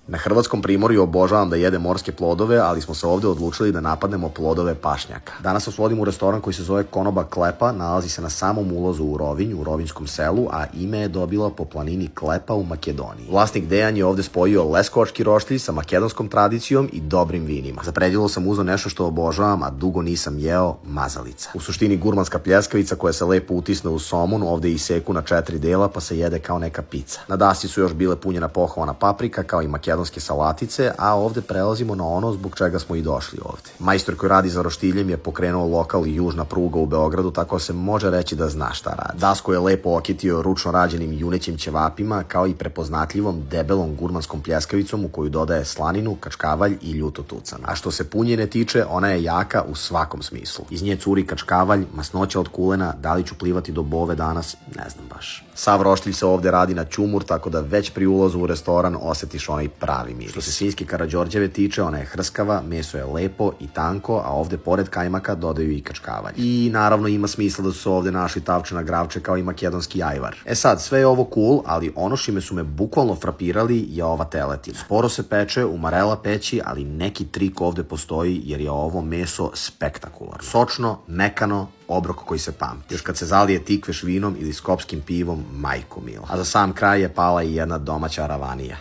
Na hrvatskom primorju obožavam da jedem morske plodove, ali smo se ovde odlučili da napadnemo plodove pašnjaka. Danas vas vodim u restoran koji se zove Konoba Klepa, nalazi se na samom ulazu u Rovinj, u Rovinjskom selu, a ime je dobila po planini Klepa u Makedoniji. Vlasnik Dejan je ovde spojio leskovački roštilj sa makedonskom tradicijom i dobrim vinima. Za predjelo sam uzeo nešto što obožavam, a dugo nisam jeo, mazalica. U suštini gurmanska pljeskavica koja se lepo utisne u somun, ovde iseku na 4 dela pa se jede kao neka pica. Na dasi su još bile punjena pohovana paprika kao i makedonske salatice, a ovde prelazimo na ono zbog čega smo i došli ovde. Majstor koji radi za roštiljem je pokrenuo lokal i južna pruga u Beogradu, tako se može reći da zna šta radi. Dasko je lepo okitio ručno rađenim junećim ćevapima kao i prepoznatljivom debelom gurmanskom pljeskavicom u koju dodaje slaninu, kačkavalj i ljuto tucano. A što se punjene tiče, ona je jaka u svakom smislu. Iz nje curi kačkavalj, masnoća od kulena, da li ću plivati do bove danas, ne znam baš. Sav roštilj se ovde radi na ćumur, tako da već pri ulazu u restoran osetiš onaj pravi miris. Što se svinjske Karađorđeve tiče, ona je hrskava, meso je lepo i tanko, a ovde pored kajmaka dodaju i kačkavalj. I naravno ima smisla da su ovde našli tavčana gravče kao i makedonski ajvar. E sad, sve je ovo cool, ali ono čime su me bukvalno frapirali je ova teletina. Sporo se peče u marela peći, ali neki trik ovde postoji jer je ovo meso spektakularno. Sočno, mekano, obrok koji se pamti. Još kad se zalije tikveš vinom ili skopskim pivom, majko mila. A za sam kraj je pala i jedna domaća ravanija.